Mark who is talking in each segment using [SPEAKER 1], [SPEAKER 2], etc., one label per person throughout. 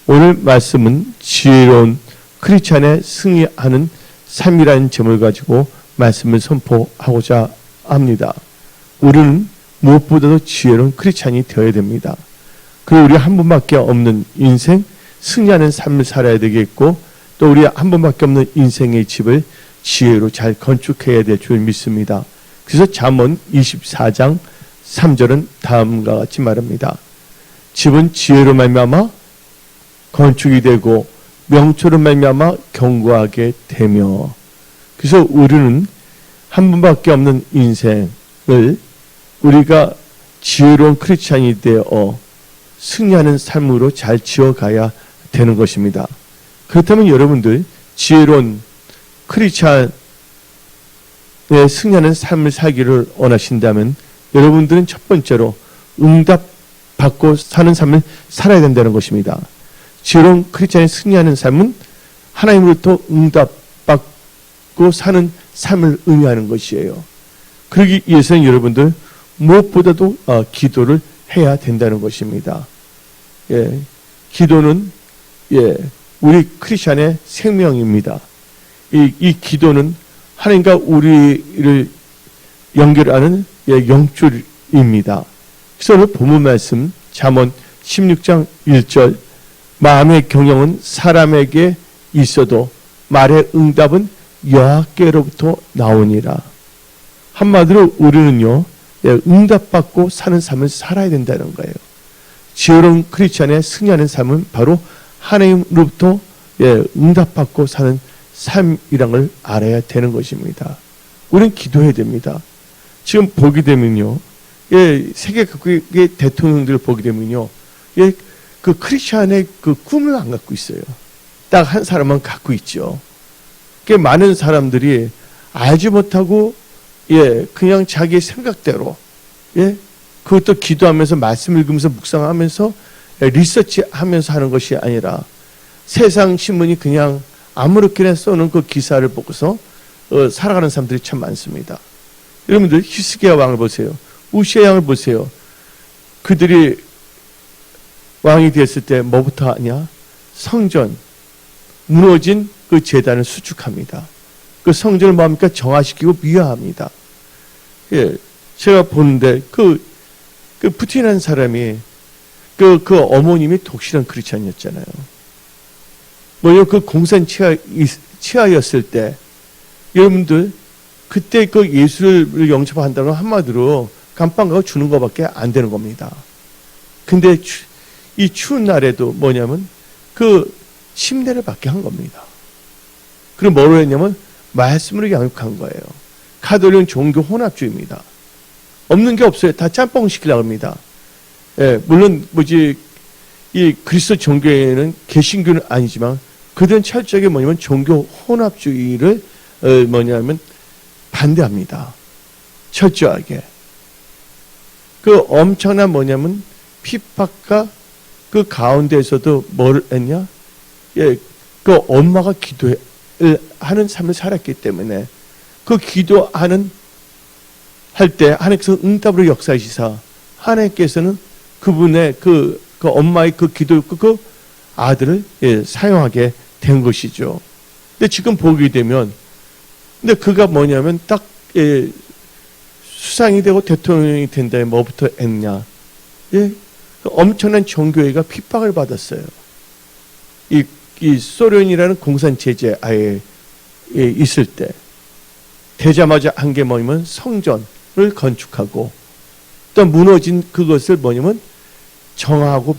[SPEAKER 1] 오늘 말씀은 지혜로운 크리스찬의 승리하는 삶이라는 점을 가지고 말씀을 선포하고자 합니다. 우리는 무엇보다도 지혜로운 크리스찬이 되어야 됩니다. 그리고 우리 한 번밖에 없는 인생, 승리하는 삶을 살아야 되겠고, 또 우리 한 번밖에 없는 인생의 집을 지혜로 잘 건축해야 될 줄 믿습니다. 그래서 잠언 24장 3절은 다음과 같이 말합니다. 집은 지혜로 말미암아 건축이 되고 명초로 말미암아 견고하게 되며. 그래서 우리는 한 번밖에 없는 인생을 우리가 지혜로운 크리스찬이 되어 승리하는 삶으로 잘 지어가야 되는 것입니다. 그렇다면 여러분들 지혜로운 크리스찬의 승리하는 삶을 살기를 원하신다면 여러분들은 첫 번째로 응답받고 사는 삶을 살아야 된다는 것입니다. 지혜로운 크리스찬이 승리하는 삶은 하나님으로부터 응답받고 사는 삶을 의미하는 것이에요. 그러기 위해서는 여러분들 무엇보다도 기도를 해야 된다는 것입니다. 기도는 우리 크리스찬의 생명입니다. 이 기도는 하나님과 우리를 연결하는 영줄입니다. 그래서 오늘 본문 말씀 잠언 16장 1절 마음의 경영은 사람에게 있어도 말의 응답은 여호와께로부터 나오니라. 한마디로 우리는요 응답받고 사는 삶을 살아야 된다는 거예요. 지혜로운 크리스찬의 승리하는 삶은 바로 하나님으로부터 응답받고 사는 삶이란 걸 알아야 되는 것입니다. 우리는 기도해야 됩니다. 지금 보게 되면요, 세계 각국의 대통령들을 보게 되면요, 그 크리스찬의 그 꿈을 안 갖고 있어요. 딱 한 사람만 갖고 있죠. 많은 사람들이 알지 못하고 그냥 자기의 생각대로 그것도 기도하면서 말씀 읽으면서 묵상하면서 리서치하면서 하는 것이 아니라 세상 신문이 그냥 아무렇게나 써놓은 그 기사를 보고서 살아가는 사람들이 참 많습니다. 여러분들 히스기야 왕을 보세요. 우시야 왕을 보세요. 그들이 왕이 됐을 때 뭐부터 하냐? 성전, 무너진 그 제단을 수축합니다. 그 성전을 뭐합니까? 정화시키고 미화합니다. 제가 보는데 그 푸틴이라는 사람이 그 어머님이 독실한 크리스찬이었잖아요. 그 공산 치하였을 때 여러분들 그때 그 예수를 영접한다는 건 한마디로 감방 가고 주는 것밖에 안 되는 겁니다. 근데 이 추운 날에도 뭐냐면 그 침례를 받게 한 겁니다. 그리고 뭐로 했냐면 말씀으로 양육한 거예요. 가톨릭은 종교 혼합주의입니다. 없는 게 없어요. 다 짬뽕 시키려고 합니다. 물론 이 그리스도 종교에는 개신교는 아니지만 그들은 철저하게 뭐냐면 종교 혼합주의를 뭐냐면 반대합니다. 철저하게. 그 엄청난 뭐냐면 핍박과 그 가운데에서도 뭘 했냐? 그 엄마가 기도를 하는 삶을 살았기 때문에 그 기도하는 할 때 하나님께서 응답으로 역사하시사 하나님께서는 그분의 그 엄마의 그 기도 그 아들을 사용하게 된 것이죠. 근데 지금 보게 되면 근데 그가 뭐냐면 딱 수상이 되고 대통령이 된 다음에 뭐부터 했냐? 엄청난 종교회가 핍박을 받았어요. 이 소련이라는 공산 제재 아예 있을 때 되자마자 한 게 뭐냐면 성전을 건축하고 또 무너진 그것을 뭐냐면 정화하고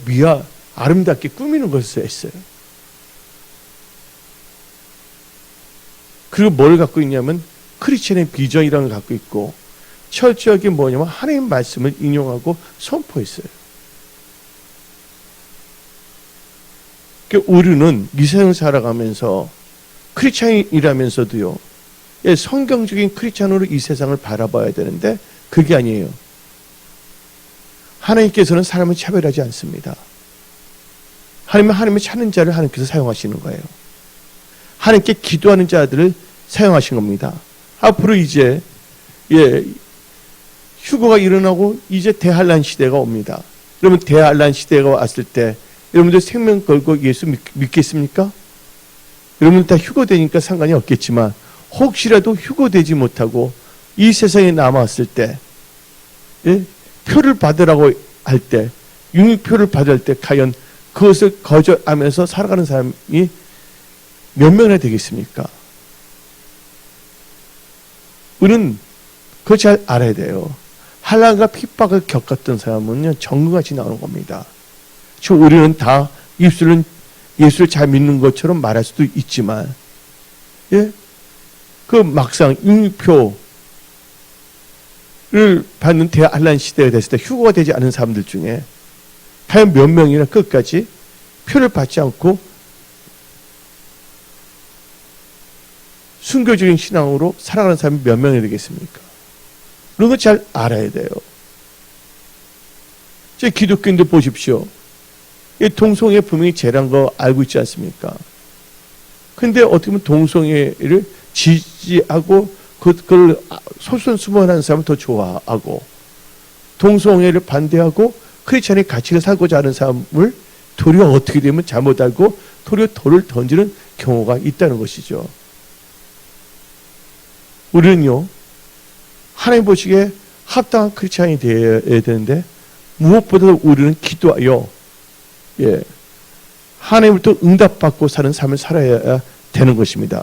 [SPEAKER 1] 아름답게 꾸미는 것을 했어요. 그리고 뭘 갖고 있냐면 크리스천의 비전이라는 걸 갖고 있고 철저하게 뭐냐면 하나님 말씀을 인용하고 선포했어요. 우리는 이 세상을 살아가면서 크리스찬이라면서도요, 성경적인 크리스찬으로 이 세상을 바라봐야 되는데 그게 아니에요. 하나님께서는 사람을 차별하지 않습니다. 하나님을 찾는 자를 하나님께서 사용하시는 거예요. 하나님께 기도하는 자들을 사용하신 겁니다. 앞으로 이제 휴거가 일어나고 이제 대환란 시대가 옵니다. 그러면 대환란 시대가 왔을 때 여러분들 생명 걸고 예수 믿겠습니까? 여러분 다 휴거되니까 상관이 없겠지만 혹시라도 휴거되지 못하고 이 세상에 남았을 때 표를 받으라고 할 때 융표를 받을 때 과연 그것을 거절하면서 살아가는 사람이 몇 명이나 되겠습니까? 우리는 그거 잘 알아야 돼요. 환난과 핍박을 겪었던 사람은요 정금같이 나오는 겁니다. 우리는 다 입술은 예수를 잘 믿는 것처럼 말할 수도 있지만 그 막상 융표를 받는 대환난 시대가 됐을 때 휴거가 되지 않은 사람들 중에 과연 몇 명이나 끝까지 표를 받지 않고 순교적인 신앙으로 살아가는 사람이 몇 명이 되겠습니까? 그런 거 잘 알아야 돼요. 제 기독교인들 보십시오. 이 동성애 분명히 죄란 거 알고 있지 않습니까? 근데 어떻게 보면 동성애를 지지하고 그걸 솔선수범하는 사람을 더 좋아하고 동성애를 반대하고 크리스찬의 가치를 살고자 하는 사람을 도리어 어떻게 되면 잘못 알고 도리어 돌을 던지는 경우가 있다는 것이죠. 우리는요 하나님 보시기에 합당한 크리스찬이 되어야 되는데 무엇보다도 우리는 기도하여 하나님부터 응답받고 사는 삶을 살아야 되는 것입니다.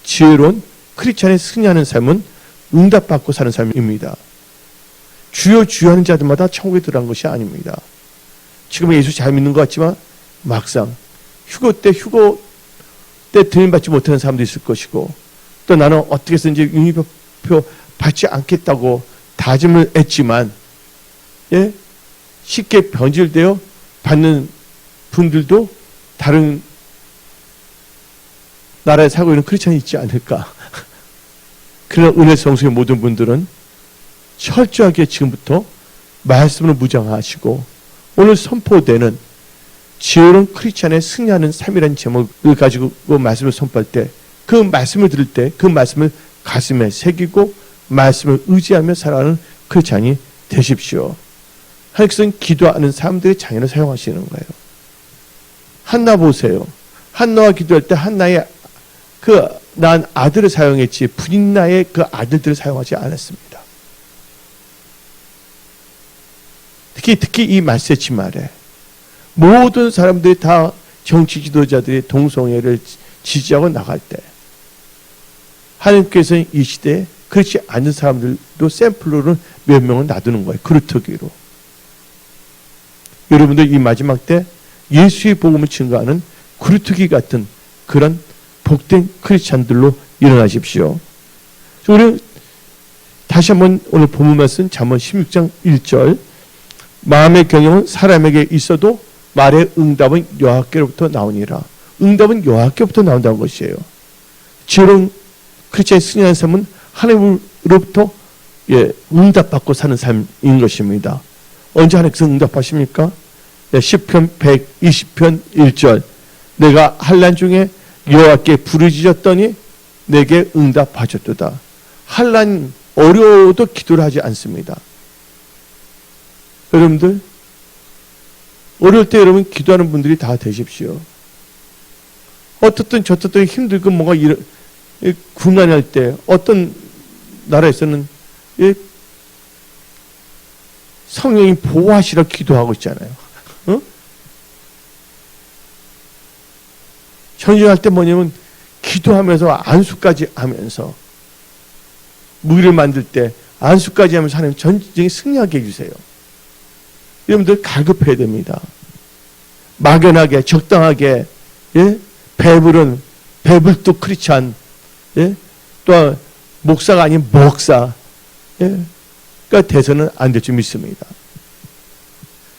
[SPEAKER 1] 지혜로운 크리스찬의 승리하는 삶은 응답받고 사는 삶입니다. 주여 주여 하는 자들마다 천국에 들어간 것이 아닙니다. 지금 예수 잘 믿는 것 같지만 막상 휴거 때 들림받지 못하는 사람도 있을 것이고 또 나는 어떻게 해서든지 융표표 받지 않겠다고 다짐을 했지만 쉽게 변질되어 받는 분들도 다른 나라에 살고 있는 크리스찬이 있지 않을까. 그러나 은혜 성수의 모든 분들은 철저하게 지금부터 말씀으로 무장하시고 오늘 선포되는 지혜로운 크리스찬의 승리하는 삶이라는 제목을 가지고 말씀을 선포할 때 그 말씀을 들을 때 그 말씀을 가슴에 새기고 말씀을 의지하며 살아가는 크리스찬이 되십시오. 하나님께서는 기도하는 사람들의 자녀를 사용하시는 거예요. 한나 보세요. 한나와 기도할 때 한나의 그 낳은 아들을 사용했지 분인나의 그 아들들을 사용하지 않았습니다. 특히 이 말세치 말에 모든 사람들이 다 정치 지도자들이 동성애를 지지하고 나갈 때 하나님께서는 이 시대에 그렇지 않은 사람들도 샘플로는 몇 명을 놔두는 거예요. 그루터기로. 여러분들 이 마지막 때 예수의 복음을 증거하는 그루터기 같은 그런 복된 크리스찬들로 일어나십시오. 우리 다시 한번 오늘 본문 말씀 잠언 16장 1절 마음의 경영은 사람에게 있어도 말의 응답은 여호와께로부터 나오니라. 응답은 여호와께로부터 나온다는 것이에요. 지혜로운 크리스찬의 승리하는 삶은 하나님으로부터 응답받고 사는 삶인 것입니다. 언제 하나님께서 응답하십니까? 시편 120편 1절 내가 환난 중에 여호와께 부르짖었더니 내게 응답하셨도다. 환난 어려워도 기도를 하지 않습니다. 여러분들 어려울 때 여러분 기도하는 분들이 다 되십시오. 어떻든 저떻든 힘들고 뭔가 군난할 때 어떤 나라에서는 성령이 보호하시라 기도하고 있잖아요. 전쟁할 때 뭐냐면 기도하면서 안수까지 하면서 무기를 만들 때 안수까지 하면서 하나님 전쟁에 승리하게 해주세요. 여러분들 갈급해야 됩니다. 막연하게 적당하게 배불뚝 크리스찬 또 목사가 아닌 목사가 돼서는 안 될 줄 믿습니다.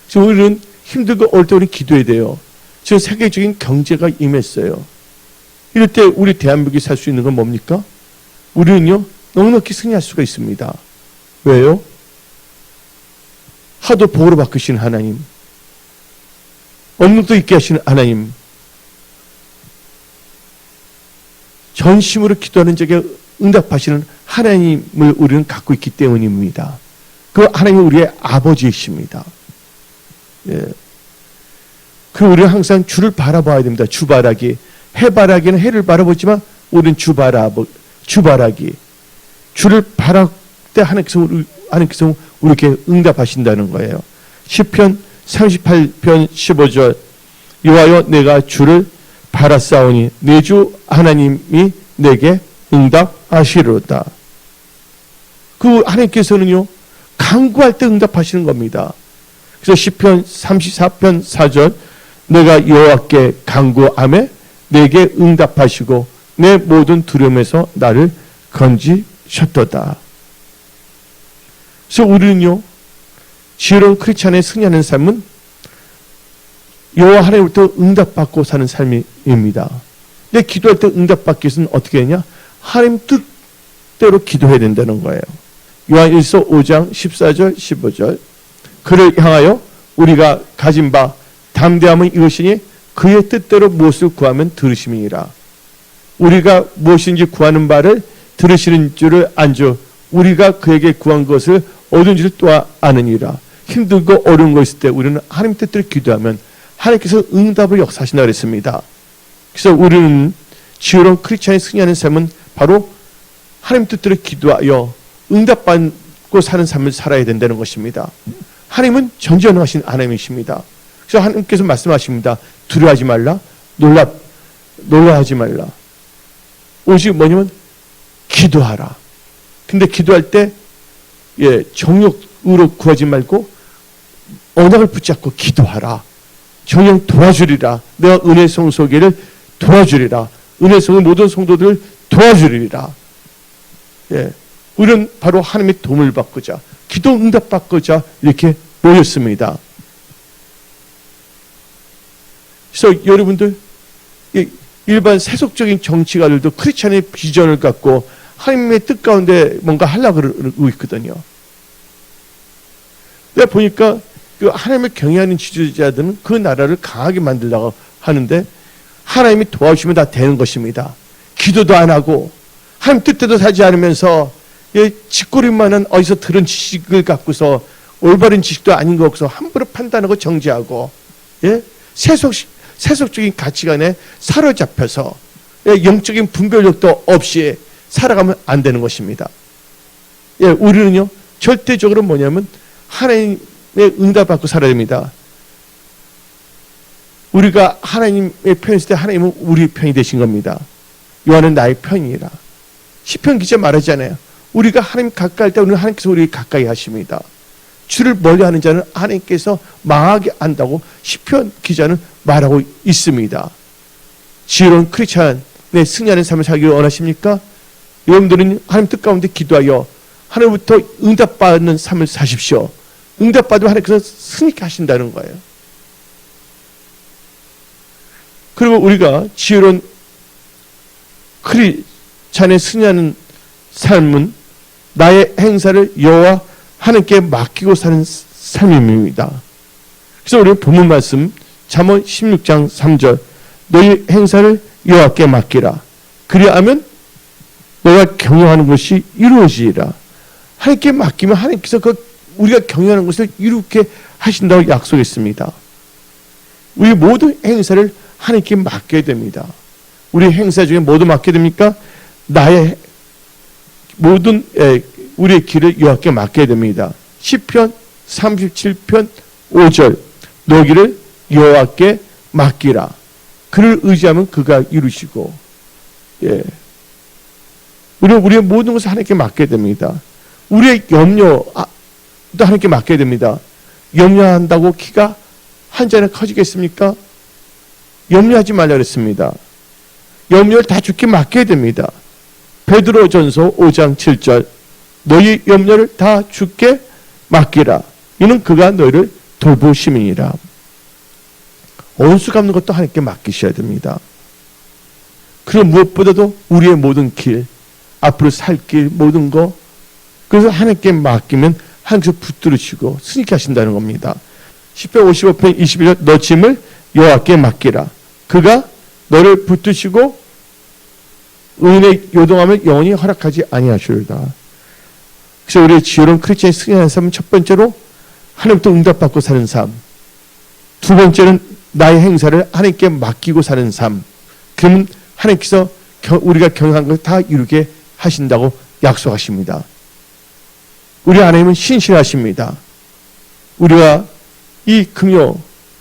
[SPEAKER 1] 그래서 우리는 힘들고 어릴 때 우리 기도해야 돼요. 지금 세계적인 경제가 임했어요. 이럴 때 우리 대한민국이 살 수 있는 건 뭡니까? 우리는요 넉넉히 승리할 수가 있습니다. 왜요? 하도 복으로 바꾸시는 하나님, 없는 도 있게 하시는 하나님, 전심으로 기도하는 자에게 응답하시는 하나님을 우리는 갖고 있기 때문입니다. 그 하나님은 우리의 아버지이십니다. 그리고 우리는 항상 주를 바라봐야 됩니다. 주바라기. 해바라기는 해를 바라보지만 우리는 주바라기. 주를 바랄 때 하나님께서 우리에게 응답하신다는 거예요. 시편 38편 15절 여호와여 내가 주를 바라싸우니 내 주 하나님이 내게 응답하시리로다. 그 하나님께서는요 간구할 때 응답하시는 겁니다. 그래서 시편 34편 4절 내가 여호와께 간구하매 내게 응답하시고 내 모든 두려움에서 나를 건지셨도다. 그래서 우리는요 지혜로운 크리스찬의 승리하는 삶은 여호와 하나님부터 응답받고 사는 삶입니다. 근데 기도할 때 응답받기 위해서는 어떻게 하냐? 하나님 뜻대로 기도해야 된다는 거예요. 요한일서 5장 14절 15절 그를 향하여 우리가 가진 바 담대함은 이것이니 그의 뜻대로 무엇을 구하면 들으심이니라. 우리가 무엇인지 구하는 바를 들으시는 줄을 안주 우리가 그에게 구한 것을 얻은 줄 또 아느니라. 힘들고 어려운 거 있을 때 우리는 하나님 뜻대로 기도하면 하나님께서 응답을 역사하신다 그랬습니다. 그래서 우리는 지혜로운 크리스찬이 승리하는 삶은 바로 하나님 뜻대로 기도하여 응답받고 사는 삶을 살아야 된다는 것입니다. 하나님은 전지전능하신 하나님이십니다. 그래서 하나님께서 말씀하십니다. 두려워하지 말라, 놀라하지 말라. 오직 뭐냐면 기도하라. 근데 기도할 때 정욕으로 구하지 말고 언약을 붙잡고 기도하라. 정령 도와주리라. 내가 은혜 성소기를 도와주리라. 은혜 성의 모든 성도들을 도와주리라. 우리는 바로 하나님의 도움을 받고자 기도 응답 받고자 이렇게 모였습니다. 그래서 여러분들 일반 세속적인 정치가들도 크리스찬의 비전을 갖고 하나님의 뜻 가운데 뭔가 하려고 그러고 있거든요. 내가 보니까 그 하나님을 경외하는 지도자들은 그 나라를 강하게 만들려고 하는데 하나님이 도와주시면 다 되는 것입니다. 기도도 안 하고 하나님 뜻대로 살지 않으면서 짓거리만한 어디서 들은 지식을 갖고서 올바른 지식도 아닌 거 없어 함부로 판단하고 정죄하고 세속적인 가치관에 사로잡혀서 영적인 분별력도 없이 살아가면 안 되는 것입니다. 우리는요 절대적으로 뭐냐면 하나님의 응답받고 살아야 됩니다. 우리가 하나님의 편이 있을 때 하나님은 우리 편이 되신 겁니다. 요한은 나의 편이라. 시편 기자 말하잖아요. 우리가 하나님 가까이 할 때 우리는 하나님께서 우리 가까이 하십니다. 주를 멀리하는 자는 하나님께서 망하게 한다고 시편 기자는 말하고 있습니다. 지혜로운 크리스찬의 승리하는 삶을 살기를 원하십니까? 여러분들은 하나님 뜻 가운데 기도하여 하나님부터 응답받는 삶을 사십시오. 응답받으면 하나님께서 승리케 하신다는 거예요. 그리고 우리가 지혜로운 크리스찬의 승리하는 삶은 나의 행사를 여호와 하나님께 맡기고 사는 삶입니다. 그래서 우리는 본문 말씀 잠언 16장 3절 너희 행사를 여호와께 맡기라. 그리하면 너가 경영하는 것이 이루어지리라. 하나님께 맡기면 하나님께서 우리가 경영하는 것을 이루게 하신다고 약속했습니다. 우리 모든 행사를 하나님께 맡겨야 됩니다. 우리 행사 중에 뭐도 맡게 됩니까? 나의 모든 우리의 길을 여호와께 맡겨야 됩니다. 시편 37편 5절 너 길을 여호와께 맡기라. 그를 의지하면 그가 이루시고 우리의 모든 것을 하나님께 맡겨야 됩니다. 우리의 염려도 하나님께 맡겨야 됩니다. 염려한다고 키가 한 잔에 커지겠습니까? 염려하지 말라 그랬습니다. 염려를 다 주께 맡겨야 됩니다. 베드로전서 5장 7절 너희 염려를 다 주께 맡기라. 이는 그가 너희를 돌보심이니라. 온수 갚는 것도 하나님께 맡기셔야 됩니다. 그리고 무엇보다도 우리의 모든 길, 앞으로 살 길 모든 거 그래서 하나님께 맡기면 하나님께서 붙들으시고 승리케 하신다는 겁니다. 10편 55편 21절 너 짐을 여호와께 맡기라. 그가 너를 붙드시고 의인의 요동함을 영원히 허락하지 아니하시리로다. 그래서 우리의 지혜로운 크리스천의 승리하는 삶은 첫 번째로 하나님부터 응답받고 사는 삶, 두 번째는 나의 행사를 하나님께 맡기고 사는 삶. 그러면 하나님께서 우리가 경영한 것을 다 이루게 하신다고 약속하십니다. 우리 하나님은 신실하십니다. 우리가 이 금요,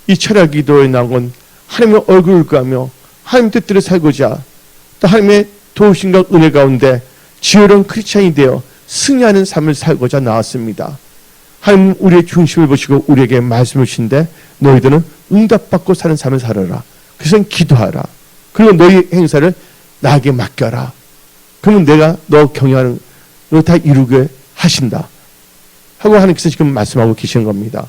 [SPEAKER 1] 이 철야 기도에 나온 건 하나님의 얼굴을 구하며 하나님 뜻대로 살고자 또 하나님의 도우심과 은혜 가운데 지혜로운 크리스찬이 되어 승리하는 삶을 살고자 나왔습니다. 하나님 우리의 중심을 보시고 우리에게 말씀을 주신데 너희들은 응답받고 사는 삶을 살아라. 그래서 기도하라. 그리고 너희 행사를 나에게 맡겨라. 그러면 내가 너 경영하는 너 다 이루게 하신다. 하고 하나님께서 지금 말씀하고 계시는 겁니다.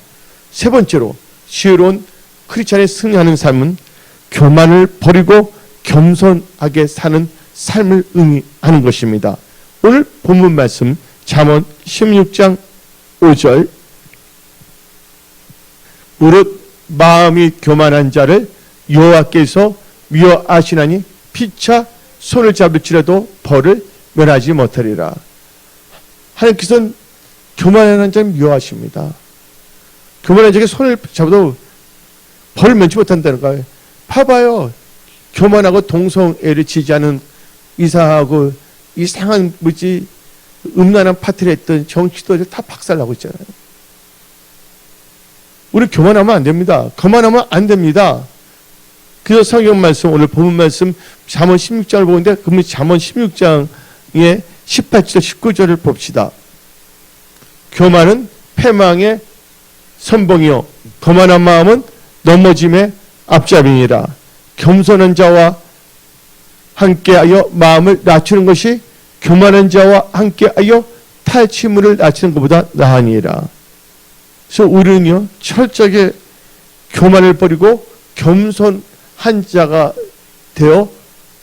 [SPEAKER 1] 세 번째로 지혜로운 크리스찬의 승리하는 삶은 교만을 버리고 겸손하게 사는 삶을 의미하는 것입니다. 오늘 본문 말씀 잠언 16장 5절 무릇 마음이 교만한 자를 여호와께서 미워하시나니 피차 손을 잡을지라도 벌을 면하지 못하리라. 하나님께서는 교만한 자를 미워하십니다. 교만한 자에게 손을 잡아도 벌을 면치 못한다는 거예요. 봐봐요. 교만하고 동성애를 지지하는 이상하고 이상한 뭐지 음란한 파티를 했던 정치도들 다 박살나고 있잖아요. 우리 교만하면 안 됩니다. 거만하면 안 됩니다. 그래서 성경 말씀 오늘 본문 말씀 잠언 16장을 보는데 그러면 잠언 16장의 18절 19절을 봅시다. 교만은 패망의 선봉이요 거만한 마음은 넘어짐의 앞잡이니라. 겸손한 자와 함께하여 마음을 낮추는 것이 교만한 자와 함께하여 탈취물을 낮추는 것보다 나으니라. 그래서 우리는요 철저하게 교만을 버리고 겸손한 자가 되어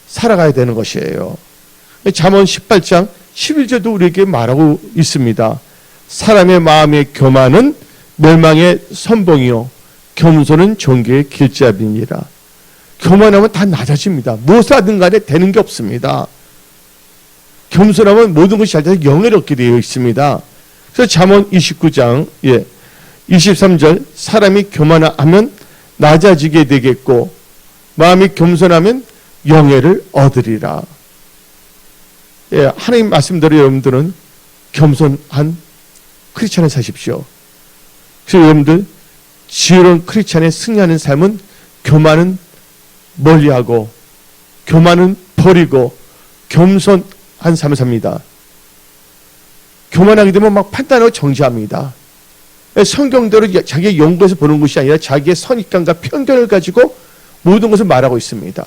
[SPEAKER 1] 살아가야 되는 것이에요. 잠언 18장 11절도 우리에게 말하고 있습니다. 사람의 마음의 교만은 멸망의 선봉이요 겸손은 존귀의 길잡이니라. 교만하면 다 낮아집니다. 무엇을 하든 간에 되는 게 없습니다. 겸손하면 모든 것이 잘 돼서 영예를 얻게 되어 있습니다. 그래서 잠언 29장 23절 사람이 교만하면 낮아지게 되겠고 마음이 겸손하면 영예를 얻으리라. 하나님 말씀대로 여러분들은 겸손한 크리스찬을 사십시오. 그래서 여러분들 지혜로운 크리스찬의 승리하는 삶은 교만은 멀리하고 교만은 버리고 겸손한 삶을 삽니다. 교만하게 되면 막 판단하고 정죄합니다. 성경대로 자기의 연구에서 보는 것이 아니라 자기의 선입견과 편견을 가지고 모든 것을 말하고 있습니다.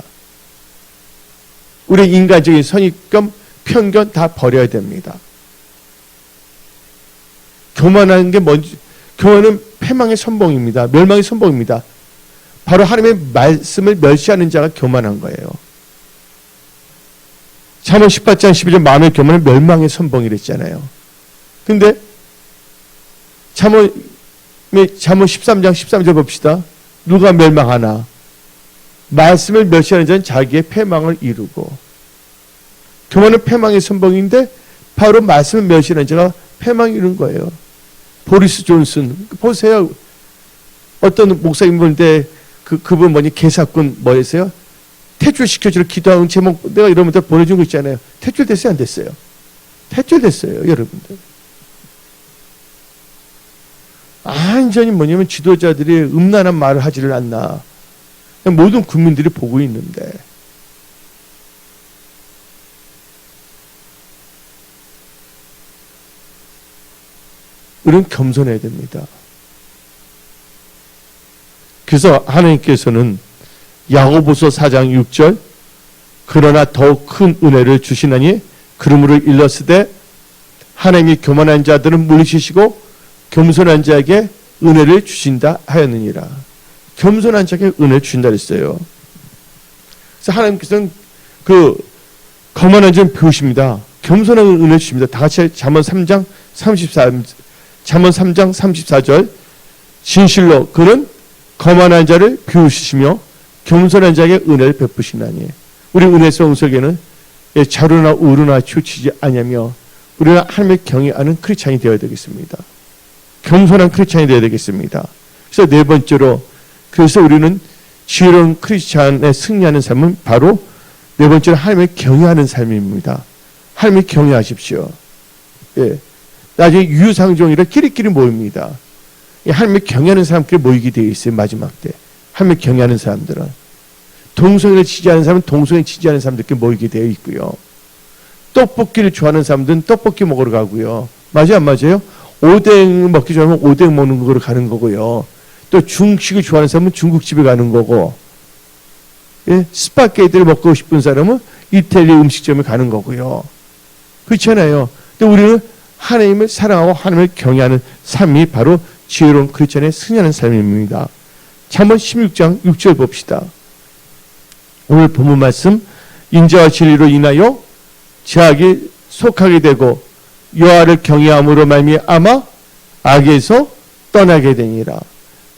[SPEAKER 1] 우리 인간적인 선입견, 편견 다 버려야 됩니다. 교만하는 게 뭔지, 교만은 패망의 선봉입니다. 멸망의 선봉입니다. 바로 하나님의 말씀을 멸시하는 자가 교만한 거예요. 잠언 18장 12절 마음의 교만은 멸망의 선봉이랬잖아요. 근데 잠언 13장 13절 봅시다. 누가 멸망하나? 말씀을 멸시하는 자는 자기의 패망을 이루고. 교만은 패망의 선봉인데 바로 말씀을 멸시하는 자가 패망을 이룬 거예요. 보리스 존슨 보세요. 어떤 목사님 보는데 그분 뭐니 개사꾼 뭐였어요? 퇴출시켜주려 기도하는 제목 내가 여러분들 보내준 거 있잖아요. 퇴출됐어요? 안 됐어요? 퇴출됐어요. 여러분들. 완전히 뭐냐면 지도자들이 음란한 말을 하지를 않나. 모든 국민들이 보고 있는데. 우리는 겸손해야 됩니다. 그래서 하나님께서는 야고보서 4장 6절 그러나 더욱 큰 은혜를 주시나니 그러므로 일렀으되 하나님이 교만한 자들은 물리치시고 겸손한 자에게 은혜를 주신다 하였느니라. 겸손한 자에게 은혜를 주신다 했어요. 그래서 하나님께서는 그 거만한 자는 배우십니다. 겸손한 은혜를 주십니다. 다 같이 잠언 3장 34절 진실로 그는 거만한 자를 비우시며 겸손한 자에게 은혜를 베푸시나니. 우리 은혜성 속에는 자루나 우루나 치우치지 아니하며 우리는 하나님의 경외하는 크리스찬이 되어야 되겠습니다. 겸손한 크리스찬이 되어야 되겠습니다. 그래서 네 번째로 그래서 우리는 지혜로운 크리스찬의 승리하는 삶은 바로 네 번째로 하나님을 경외하는 삶입니다. 하나님을 경외하십시오. 예. 나중에 유유상종이라 끼리끼리 모입니다. 하나님을 경외하는 사람끼리 모이게 되어 있어요. 마지막 때. 하나님을 경외하는 사람들은. 동성애를 지지하는 사람은 동성애 지지하는 사람들끼리 모이게 되어 있고요. 떡볶이를 좋아하는 사람들은 떡볶이 먹으러 가고요. 맞아요, 안 맞아요? 오뎅 먹기 좋아하면 오뎅 먹는 거로 가는 거고요. 또 중식을 좋아하는 사람은 중국집에 가는 거고, 예? 스파게티를 먹고 싶은 사람은 이태리 음식점에 가는 거고요. 그렇잖아요. 근데 우리는 하나님을 사랑하고 하나님을 경외하는 삶이 바로 지혜로운 크리스찬의 승리하는 삶입니다. 잠언 16장 6절 봅시다. 오늘 본문 말씀, 인자와 진리로 인하여 죄악이 속하게 되고 여호와를 경외함으로 말미암아 악에서 떠나게 되니라.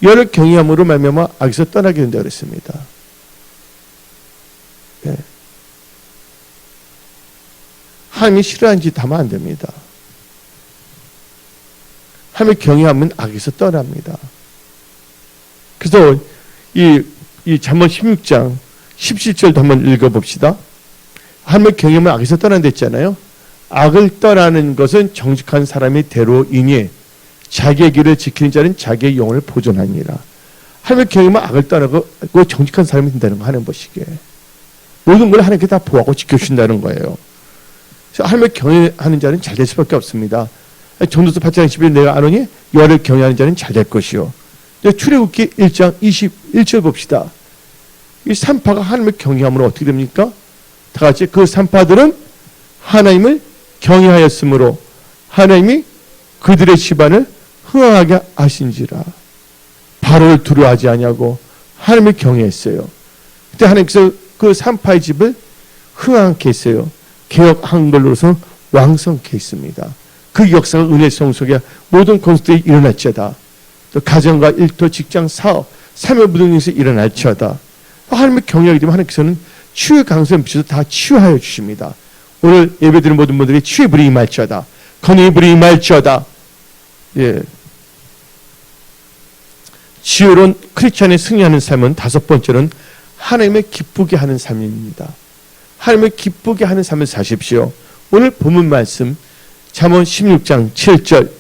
[SPEAKER 1] 여호와를 경외함으로 말미암아 악에서 떠나게 된다고 그랬습니다. 네. 하나님이 싫어하는 짓 하면 안 됩니다. 하나님을 경외하면 악에서 떠납니다. 그래서 이 잠언 16장 17절도 한번 읽어봅시다. 하나님을 경외하면 악에서 떠난다 했잖아요. 악을 떠나는 것은 정직한 사람의 대로이니 자기의 길을 지키는 자는 자기의 영혼을 보존하니라. 하나님을 경외하면 악을 떠나고 정직한 사람이 된다는 거 하는 것이기에 모든 걸 하나님께 다 보호하고 지켜주신다는 거예요. 그래서 하나님을 경외하는 자는 잘 될 수밖에 없습니다. 전도서 8장 10일 내가 아노니 여호와를 경외하는 자는 잘 될 것이요. 출애굽기 1장 21절 봅시다. 이 산파가 하나님을 경외함으로 어떻게 됩니까? 다 같이 그 산파들은 하나님을 경외하였으므로 하나님이 그들의 집안을 흥황하게 하신지라. 바로를 두려워하지 아니하고 하나님을 경외했어요. 그때 하나님께서 그 산파의 집을 흥황케 했어요. 개혁 한글로서는 왕성케 했습니다. 그 역사가 은혜 성속에 모든 건축들이 일어날지어다. 또 가정과 일터, 직장, 사업, 삶의 무등에서 일어날지어다. 하나님을 경외하게 되면 하나님께서는 치유의 강성을 비춰서 다 치유하여 주십니다. 오늘 예배드리는 모든 분들이 치유의 불이 임할지어다. 건의의 불이 임할지어다. 예. 지혜로운 크리스찬의 승리하는 삶은 다섯 번째는 하나님을 기쁘게 하는 삶입니다. 하나님을 기쁘게 하는 삶을 사십시오. 오늘 본문 말씀 잠언 16장 7절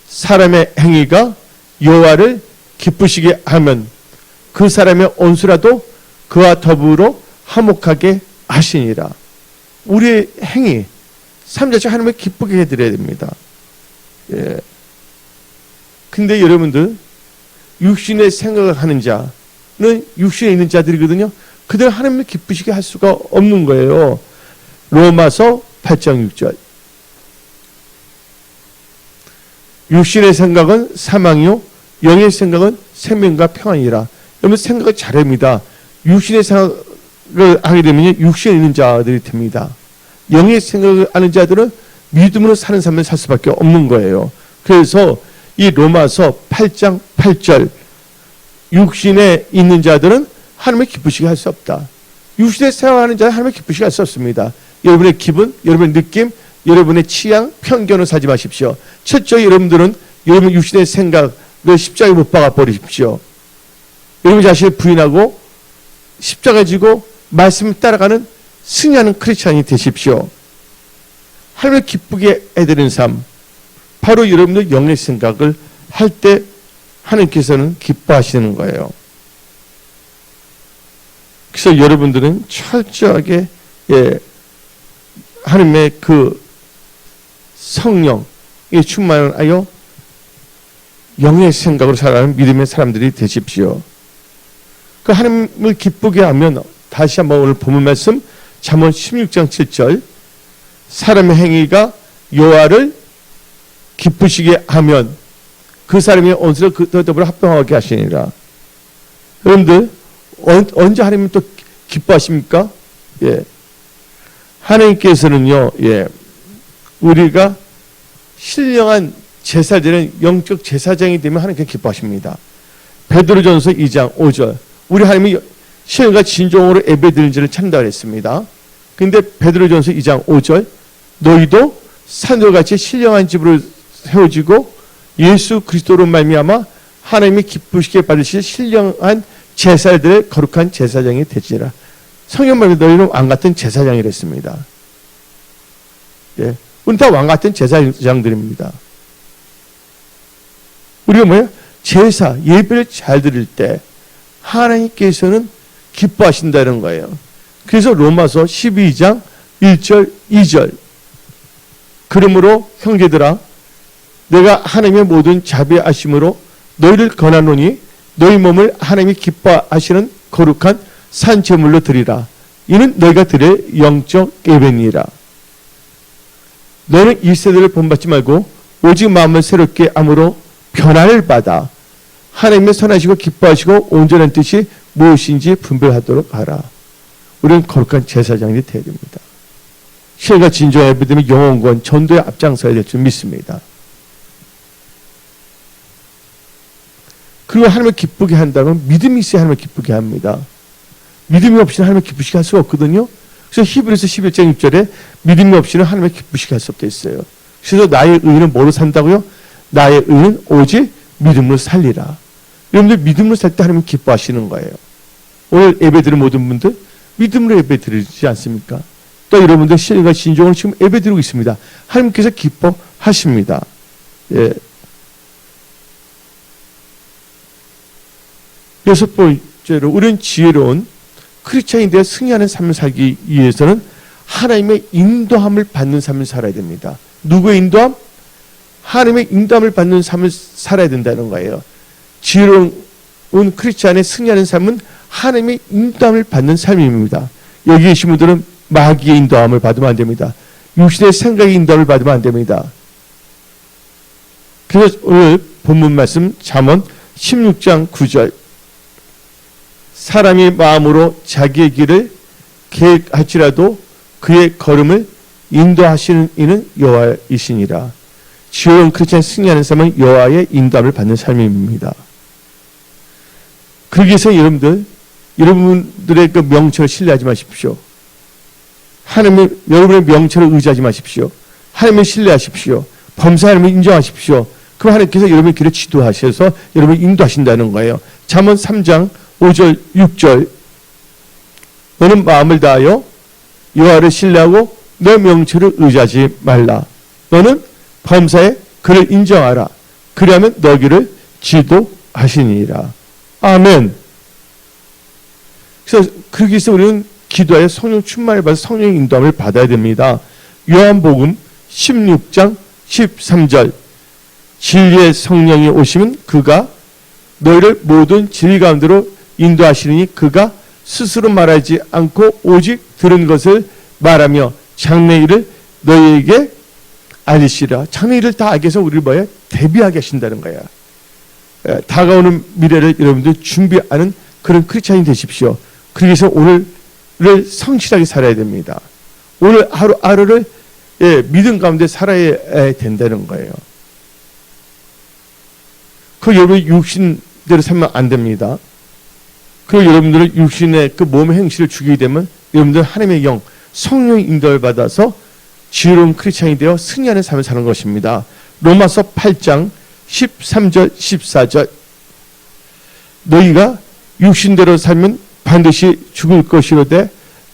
[SPEAKER 1] 사람의 행위가 여호와를 기쁘시게 하면 그 사람의 온수라도 그와 더불어 화목하게 하시니라. 우리의 행위, 삶 자체 하나님을 기쁘게 해드려야 됩니다. 예. 근데 여러분들 육신의 생각을 하는 자는 육신에 있는 자들이거든요. 그들은 하나님을 기쁘시게 할 수가 없는 거예요. 로마서 8장 6절 육신의 생각은 사망이요 영의 생각은 생명과 평안이라. 여러분 생각을 잘합니다. 육신의 생각을 하게 되면 육신에 있는 자들이 됩니다. 영의 생각을 하는 자들은 믿음으로 사는 삶을 살 수밖에 없는 거예요. 그래서 이 로마서 8장 8절 육신에 있는 자들은 하나님을 기쁘시게 할 수 없다. 육신에 생각하는 자는 하나님을 기쁘시게 할 수 없습니다. 여러분의 기분, 여러분의 느낌, 여러분의 취향, 편견을 사지 마십시오. 철저히 여러분들은 여러분 육신의 생각을 십자가에 못 박아 버리십시오. 여러분 자신을 부인하고 십자가 지고 말씀을 따라가는 승리하는 크리스찬이 되십시오. 하나님을 기쁘게 해드리는 삶, 바로 여러분들 영의 생각을 할 때 하나님께서는 기뻐하시는 거예요. 그래서 여러분들은 철저하게 하나님의 그 성령에 충만하여 영의 생각으로 살아가는 믿음의 사람들이 되십시오. 그 하나님을 기쁘게 하면 다시 한번 오늘 본문 말씀 잠언 16장 7절 사람의 행위가 여호와를 기쁘시게 하면 그 사람의 온수를 그와 더불어 합병하게 하시니라. 여러분들 언제 하나님은 또 기뻐하십니까? 예. 하나님께서는요, 예, 우리가 신령한 제사드리는 영적 제사장이 되면 하나님께서 기뻐하십니다. 베드로전서 2장 5절 우리 하나님이 신령과 진정으로 예배드리는 자를 찾는다 그랬습니다. 근데 베드로전서 2장 5절 너희도 산돌같이 신령한 집으로 세워지고 예수 그리스도로 말미암아 하나님이 기쁘시게 받으실 신령한 제사들의 거룩한 제사장이 되지라. 성경 말로 너희는 왕 같은 제사장이랬습니다. 예, 우리 다 왕 같은 제사장들입니다. 우리가 뭐예요? 제사, 예배를 잘 드릴 때 하나님께서는 기뻐하신다는 거예요. 그래서 로마서 12장 1절, 2절. 그러므로 형제들아, 내가 하나님의 모든 자비하심으로 너희를 권하노니 너희 몸을 하나님이 기뻐하시는 거룩한 산 제물로 드리라. 이는 너희가 드릴 영적 예배니라. 너는 이 세대를 본받지 말고 오직 마음을 새롭게 함으로 변화를 받아 하나님의 선하시고 기뻐하시고 온전한 뜻이 무엇인지 분별하도록 하라. 우리는 거룩한 제사장이 되어야 됩니다. 신과 진정한 예배되면 영혼권 전도에 앞장서야 될 줄 믿습니다. 그리고 하나님을 기쁘게 한다면 믿음이 있어야 하나님을 기쁘게 합니다. 믿음이 없이는 하나님을 기쁘시게 할 수가 없거든요. 그래서 히브리서 11장 6절에 믿음이 없이는 하나님을 기쁘시게 할 수 없다 했어요. 그래서 나의 의는 뭐로 산다고요? 나의 의는 오직 믿음으로 살리라. 여러분들 믿음으로 살 때 하나님은 기뻐하시는 거예요. 오늘 예배 드리는 모든 분들 믿음으로 예배 드리지 않습니까? 또 여러분들 신과 진정으로 지금 예배 드리고 있습니다. 하나님께서 기뻐하십니다. 예. 여섯 번째로 우리는 지혜로운 크리스찬이 되어 승리하는 삶을 살기 위해서는 하나님의 인도함을 받는 삶을 살아야 됩니다. 누구의 인도함? 하나님의 인도함을 받는 삶을 살아야 된다는 거예요. 지혜로운 크리스찬의 승리하는 삶은 하나님의 인도함을 받는 삶입니다. 여기 계신 분들은 마귀의 인도함을 받으면 안 됩니다. 육신의 생각의 인도함을 받으면 안 됩니다. 그래서 오늘 본문 말씀 잠언 16장 9절 사람이 마음으로 자기의 길을 계획할지라도 그의 걸음을 인도하시는 이는 여호와이시니라. 지혜로운 크리스찬이 승리하는 삶은 여호와의 인도함을 받는 삶입니다. 그러기 위해서 여러분들의 그 명철을 신뢰하지 마십시오. 여러분의 명철을 의지하지 마십시오. 하나님을 신뢰하십시오. 범사 하나님을 인정하십시오. 그럼 하나님께서 여러분의 길을 지도하셔서 여러분을 인도하신다는 거예요. 잠언 3장 5절 6절 너는 마음을 다하여 여호와를 신뢰하고 내 명철을 의지하지 말라. 너는 범사에 그를 인정하라. 그리하면 너희를 지도하시니라. 아멘. 그래서 그러기 위해서 우리는 기도하여 성령 충만을 받아 성령의 인도함을 받아야 됩니다. 요한복음 16장 13절 진리의 성령이 오시면 그가 너희를 모든 진리 가운데로 인도하시니 그가 스스로 말하지 않고 오직 들은 것을 말하며 장래 일을 너희에게 알리시라. 장래 일을 다 알게 해서 우리를 뭐예요? 대비하게 하신다는 거야. 다가오는 미래를 여러분들 준비하는 그런 크리스찬이 되십시오. 그래서 오늘을 성실하게 살아야 됩니다. 오늘 하루하루를 믿음 가운데 살아야 된다는 거예요. 그 여러분이 육신대로 살면 안 됩니다. 그리고 여러분들은 육신의 그 몸의 행실을 죽이게 되면 여러분들은 하나님의 영, 성령의 인도를 받아서 지혜로운 크리스찬이 되어 승리하는 삶을 사는 것입니다. 로마서 8장 13절 14절 너희가 육신대로 살면 반드시 죽을 것이로되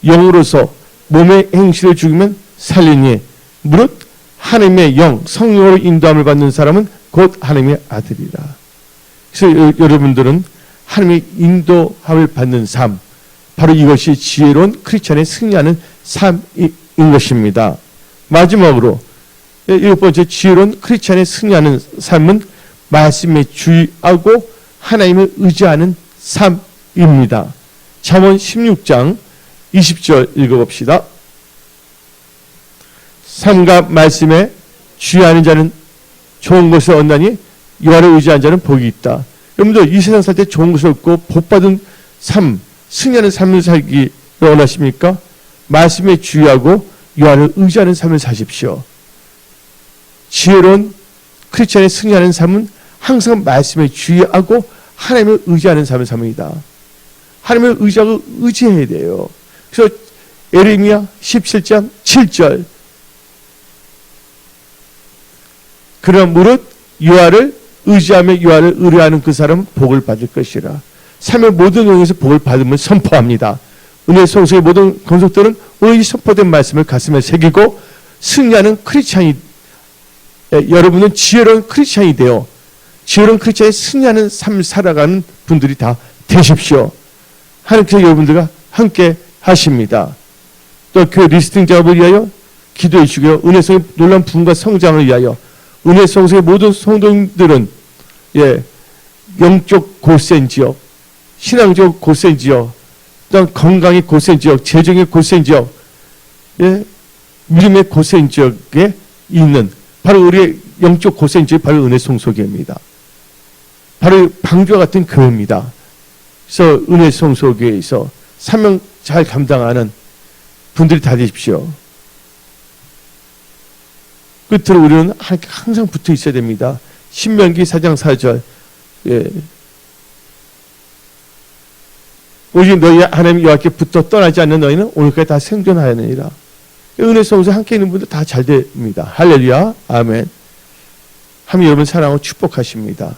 [SPEAKER 1] 영으로서 몸의 행실을 죽이면 살리니 무릇 하나님의 영 성령으로 인도함을 받는 사람은 곧 하나님의 아들이라. 그래서 여러분들은 하나님의 인도함을 받는 삶 바로 이것이 지혜로운 크리스찬의 승리하는 삶인 것입니다. 마지막으로 일곱 번째 지혜로운 크리스찬의 승리하는 삶은 말씀에 주의하고 하나님을 의지하는 삶입니다. 잠언 16장 20절 읽어봅시다. 삶과 말씀에 주의하는 자는 좋은 것을 얻나니 여호와를 의지하는 자는 복이 있다. 여러분들 이 세상 살 때 좋은 것을 얻고 복받은 삶, 승리하는 삶을 살기 원하십니까? 말씀에 주의하고 여호와를 의지하는 삶을 사십시오. 지혜로운 크리스찬의 승리하는 삶은 항상 말씀에 주의하고 하나님을 의지하는 삶을 삽니다. 하나님을 의지하고 의지해야 돼요. 그래서 예레미야 17장 7절 그러나 무릇 여호와를 의지하며 여호와를 의뢰하는 그 사람은 복을 받을 것이라. 삶의 모든 영역에서 복을 받음을 선포합니다. 은혜 성소의 모든 권속들은 오늘 이 선포된 말씀을 가슴에 새기고 승리하는 크리스찬이, 여러분은 지혜로운 크리스찬이 되어 지혜로운 크리스찬이 승리하는 삶을 살아가는 분들이 다 되십시오. 하나님께서 여러분들과 함께 하십니다. 또 교회 리스팅 작업을 위하여 기도해 주시고요. 은혜성의 놀라운 부흥과 성장을 위하여 은혜 성소의 모든 성도님들은 영적 고센 지역, 신앙적 고센 지역, 또 건강의 고센 지역, 재정의 고센 지역, 믿음의 고센 지역에 있는 바로 우리의 영적 고센 지역이 바로 은혜 성소교회입니다. 바로 방주와 같은 교회입니다. 그래서 은혜 성소교회에서 사명 잘 감당하는 분들이 다 되십시오. 끝으로 우리는 항상 붙어 있어야 됩니다. 신명기 4장 4절. 오직 너희 하나님 여호와께 붙어 떠나지 않는 너희는 오늘까지 다 생존하였느니라. 은혜 성소에 함께 있는 분들 다 잘 됩니다. 할렐루야. 아멘. 하나님 여러분 사랑하고 축복하십니다.